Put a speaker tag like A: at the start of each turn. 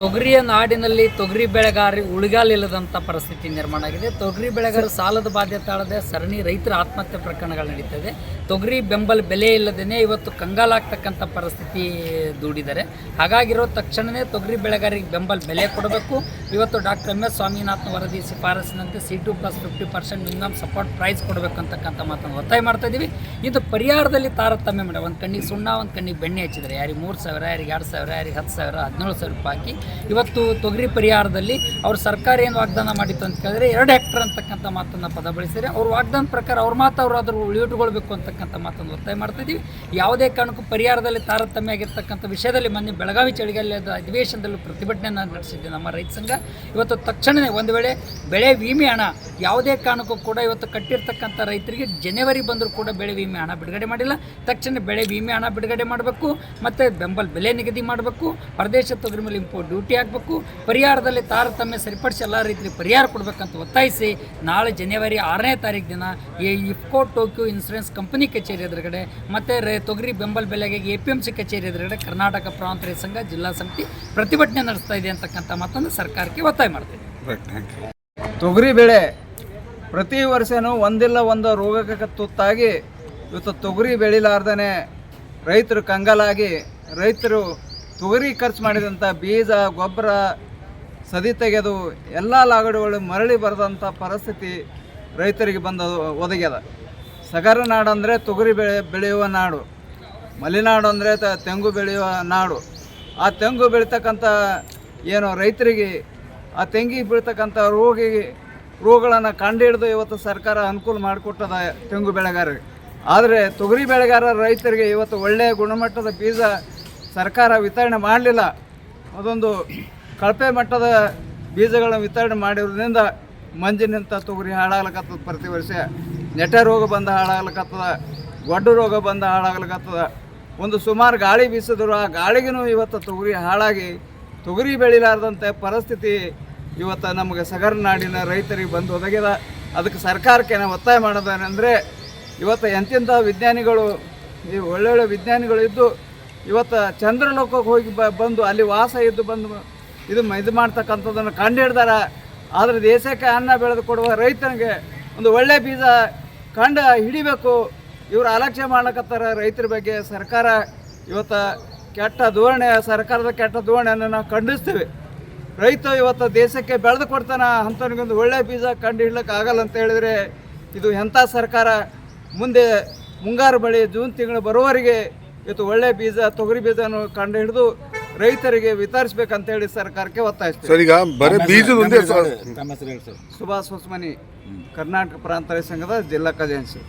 A: ತೊಗರಿಯ ನಾಡಿನಲ್ಲಿ ತೊಗರಿ ಬೆಳೆಗಾರರಿಗೆ ಉಳಿಗಾಲಿಲ್ಲದಂಥ ಪರಿಸ್ಥಿತಿ ನಿರ್ಮಾಣ ಆಗಿದೆ. ತೊಗರಿ ಬೆಳೆಗಾರರು ಸಾಲದ ಬಾಧ್ಯತೆ ತಾಳದೆ ಸರಣಿ ರೈತರ ಆತ್ಮಹತ್ಯೆ ಪ್ರಕರಣಗಳು ನಡೀತದೆ. ತೊಗರಿ ಬೆಂಬಲ ಬೆಲೆ ಇಲ್ಲದೇ ಇವತ್ತು ಕಂಗಾಲಾಗ್ತಕ್ಕಂಥ ಪರಿಸ್ಥಿತಿ ದೂಡಿದ್ದಾರೆ. ಹಾಗಾಗಿರೋ ತಕ್ಷಣವೇ ತೊಗರಿ ಬೆಳೆಗಾರರಿಗೆ ಬೆಂಬಲ ಬೆಲೆ ಕೊಡಬೇಕು. ಇವತ್ತು ಡಾಕ್ಟರ್ MS ಸ್ವಾಮಿನಾಥನ್ ವರದಿ ಶಿಫಾರಸಿನಂತೆ C2+50% ಮಿನಿಮಮ್ ಸಪೋರ್ಟ್ ಪ್ರೈಸ್ ಕೊಡಬೇಕು ಅಂತಕ್ಕಂಥ ಮಾತನ್ನು ಒತ್ತಾಯ ಮಾಡ್ತಾ ಇದ್ದೀವಿ. ಇದು ಪರಿಹಾರದಲ್ಲಿ ತಾರತಮ್ಯ ಮಾಡಿ ಒಂದು ಕಣ್ಣಿಗೆ ಸುಣ್ಣ, ಒಂದು ಕಣ್ಣಿಗೆ ಬೆಣ್ಣೆ ಹಚ್ಚಿದ್ದಾರೆ. ಯಾರಿಗೆ 3,000, ಯಾರಿಗೆ 2,000, ಯಾರಿಗೆ 10,000, 17,000 ರೂಪಾಯಿ ಹಾಕಿ ಇವತ್ತು ತೊಗರಿ ಪರಿಹಾರದಲ್ಲಿ ಅವರು ಸರ್ಕಾರ ಏನು ವಾಗ್ದಾನ ಮಾಡಿತ್ತು ಅಂತ ಕೇಳಿದ್ರೆ 2 ಹೆಕ್ಟರ್ ಅಂತಕ್ಕಂಥ ಮಾತನ್ನು ಪದ ಬಳಸಿದರೆ ಅವ್ರ ವಾಗ್ದಾನ ಪ್ರಕಾರ ಅವ್ರ ಮಾತು ಅವರು ಅದ್ರ ಉಳಿಯಿಟ್ಟುಕೊಳ್ಬೇಕು ಅಂತಕ್ಕಂಥ ಮಾತನ್ನು ಒತ್ತಾಯ ಮಾಡ್ತಿದ್ದೀವಿ. ಯಾವುದೇ ಕಾರಣಕ್ಕೂ ಪರಿಹಾರದಲ್ಲಿ ತಾರತಮ್ಯ ಆಗಿರ್ತಕ್ಕಂಥ ವಿಷಯದಲ್ಲಿ ಮೊನ್ನೆ ಬೆಳಗಾವಿ ಚಳಿಗಾಲದ ಅಧಿವೇಶನದಲ್ಲೂ ಪ್ರತಿಭಟನೆಯನ್ನು ನಡೆಸಿದ್ದೆ ನಮ್ಮ ರೈತ ಸಂಘ. ಇವತ್ತು ತಕ್ಷಣವೇ ಒಂದು ವೇಳೆ ಬೆಳೆ ವಿಮೆ ಹಣ ಯಾವುದೇ ಕಾರಣಕ್ಕೂ ಕೂಡ ಇವತ್ತು ಕಟ್ಟಿರ್ತಕ್ಕಂಥ ರೈತರಿಗೆ ಜನವರಿ ಬಂದರೂ ಕೂಡ ಬೆಳೆ ವಿಮೆ ಹಣ ಬಿಡುಗಡೆ ಮಾಡಿಲ್ಲ. ತಕ್ಷಣ ಬೆಳೆ ವಿಮೆ ಹಣ ಬಿಡುಗಡೆ ಮಾಡಬೇಕು, ಮತ್ತು ಬೆಂಬಲ ಬೆಲೆ ನಿಗದಿ ಮಾಡಬೇಕು, ಪರದೇಶ ತೊಗರಿ ಮೇಲೆ ಇಂಪೋರ್ಟ್ ಡ್ಯೂಟಿ ಹಾಕಬೇಕು, ಪರಿಹಾರದಲ್ಲಿ ತಾರತಮ್ಯ ಸರಿಪಡಿಸಿ ಎಲ್ಲ ರೈತರಿಗೆ ಪರಿಹಾರ ಕೊಡಬೇಕಂತ ಒತ್ತಾಯಿಸಿ ನಾಳೆ ಜನವರಿ 6ನೇ ತಾರೀಕು ದಿನ ಇಫ್ಕೋ ಟೋಕ್ಯೋ ಇನ್ಸೂರೆನ್ಸ್ ಕಂಪನಿ ಕಚೇರಿ ಎದುರುಗಡೆ ಮತ್ತು ತೊಗರಿ ಬೆಂಬಲ ಬೆಲೆಗೆ APMC ಕಚೇರಿ ಎದುರುಗಡೆ ಕರ್ನಾಟಕ ಪ್ರಾಂತ ರೈತ ಸಂಘ ಜಿಲ್ಲಾ ಸಮಿತಿ ಪ್ರತಿಭಟನೆ ನಡೆಸ್ತಾ ಇದೆ ಅಂತಕ್ಕಂಥ ಮಾತನ್ನು ಸರ್ಕಾರಕ್ಕೆ ಒತ್ತಾಯ ಮಾಡ್ತೀವಿ.
B: ತೊಗರಿ ಬೆಳೆ ಪ್ರತಿ ವರ್ಷವೂ ಒಂದಿಲ್ಲ ಒಂದು ರೋಗಕ್ಕೆ ತುತ್ತಾಗಿ ಇವತ್ತು ತೊಗರಿ ಬೆಳಿಲಾರ್ದೇ ರೈತರು ಕಂಗಾಲಾಗಿ ರೈತರು ತೊಗರಿ ಖರ್ಚು ಮಾಡಿದಂಥ ಬೀಜ ಗೊಬ್ಬರ ಸದಿ ತೆಗೆದು ಎಲ್ಲ ಲಾಗಡಿಗಳು ಮರಳಿ ಬರೆದಂಥ ಪರಿಸ್ಥಿತಿ ರೈತರಿಗೆ ಬಂದು ಒದಗ್ಯದ. ಸಗರ ನಾಡು ಅಂದರೆ ತೊಗರಿ ಬೆಳೆಯುವ ನಾಡು, ಮಲೆನಾಡು ಅಂದರೆ ತೆಂಗು ಬೆಳೆಯುವ ನಾಡು. ಆ ತೆಂಗು ಬೆಳೀತಕ್ಕಂಥ ಏನು ರೈತರಿಗೆ ಆ ತೆಂಗಿಗೆ ಬೀಳ್ತಕ್ಕಂಥ ರೋಗಗಳನ್ನು ಕಂಡುಹಿಡಿದು ಇವತ್ತು ಸರ್ಕಾರ ಅನುಕೂಲ ಮಾಡಿಕೊಟ್ಟದ ತೆಂಗು ಬೆಳೆಗಾರರಿಗೆ. ಆದರೆ ತೊಗರಿ ಬೆಳೆಗಾರ ರೈತರಿಗೆ ಇವತ್ತು ಒಳ್ಳೆಯ ಗುಣಮಟ್ಟದ ಬೀಜ ಸರ್ಕಾರ ವಿತರಣೆ ಮಾಡಲಿಲ್ಲ. ಅದೊಂದು ಕಳಪೆ ಮಟ್ಟದ ಬೀಜಗಳನ್ನು ವಿತರಣೆ ಮಾಡಿರೋದ್ರಿಂದ ಮಂಜಿನಿಂದ ತೊಗರಿ ಹಾಳಾಗ್ಲಿಕ್ಕತ್ತದ. ಪ್ರತಿ ವರ್ಷ ನೆಟೆ ರೋಗ ಬಂದು ಹಾಳಾಗ್ಲಿಕ್ಕತ್ತದ, ಗೊಡ್ಡು ರೋಗ ಬಂದು ಹಾಳಾಗ್ಲಿಕ್ಕತ್ತದ. ಒಂದು ಸುಮಾರು ಗಾಳಿ ಬೀಸಿದ್ರು ಆ ಗಾಳಿಗೂ ಇವತ್ತು ತೊಗರಿ ಹಾಳಾಗಿ ತೊಗರಿ ಬೆಳಿಲಾರ್ದಂಥ ಪರಿಸ್ಥಿತಿ ಇವತ್ತು ನಮಗೆ ಸಗರ ನಾಡಿನ ರೈತರಿಗೆ ಬಂದು ಒದಗಿದೆ. ಅದಕ್ಕೆ ಸರ್ಕಾರಕ್ಕೆ ನಾವು ಒತ್ತಾಯ ಮಾಡೋದೇನೆಂದರೆ ಇವತ್ತು ಎಂತೆಂಥ ವಿಜ್ಞಾನಿಗಳು ಈ ಒಳ್ಳೊಳ್ಳೆ ವಿಜ್ಞಾನಿಗಳು ಇದ್ದು ಇವತ್ತು ಚಂದ್ರಲೋಕಕ್ಕೆ ಹೋಗಿ ಬಂದು ಅಲ್ಲಿ ವಾಸ ಇದ್ದು ಬಂದು ಇದು ಮಾಡ್ತಕ್ಕಂಥದ್ದನ್ನು ಕಂಡುಹಿಡ್ದಾರ. ಆದರೆ ದೇಶಕ್ಕೆ ಅನ್ನ ಬೆಳೆದು ಕೊಡುವ ರೈತನಿಗೆ ಒಂದು ಒಳ್ಳೆಯ ಬೀಜ ಕಂಡು ಹಿಡಿಬೇಕು. ಇವರು ಅಲಕ್ಷ್ಯ ಮಾಡ್ಲಕತ್ತಾರ ರೈತರ ಬಗ್ಗೆ. ಸರ್ಕಾರ ಇವತ್ತು ಕೆಟ್ಟ ಧೋರಣೆ, ಸರ್ಕಾರದ ಕೆಟ್ಟ ಧೋರಣೆಯನ್ನು ನಾವು ಖಂಡಿಸ್ತೀವಿ. ರೈತ ಇವತ್ತು ದೇಶಕ್ಕೆ ಬೆಳೆದು ಕೊಡ್ತಾನೆ, ಅಂಥವನಿಗೊಂದು ಒಳ್ಳೆಯ ಬೀಜ ಕಂಡು ಹಿಡ್ಲಿಕ್ಕೆ ಆಗಲ್ಲ ಅಂತ ಹೇಳಿದರೆ ಇದು ಎಂಥ ಸರ್ಕಾರ? ಮುಂದೆ ಮುಂಗಾರು ಬೆಳೆ ಜೂನ್ ತಿಂಗಳು ಬರುವವರೆಗೆ ಇವತ್ತು ಒಳ್ಳೆಯ ಬೀಜ ತೊಗರಿ ಬೀಜವನ್ನು ಕಂಡು ಹಿಡಿದು ರೈತರಿಗೆ ವಿತರಿಸಬೇಕಂತೇಳಿ ಸರ್ಕಾರಕ್ಕೆ ಒತ್ತಾಯಿಸ್ತೀವಿ. ಸುಭಾಷ್ ಹೊಸಮನಿ, ಕರ್ನಾಟಕ ಪ್ರಾಂತ ರೈತ ಸಂಘದ ಜಿಲ್ಲಾ ಖಜಾನ್ಸಿ.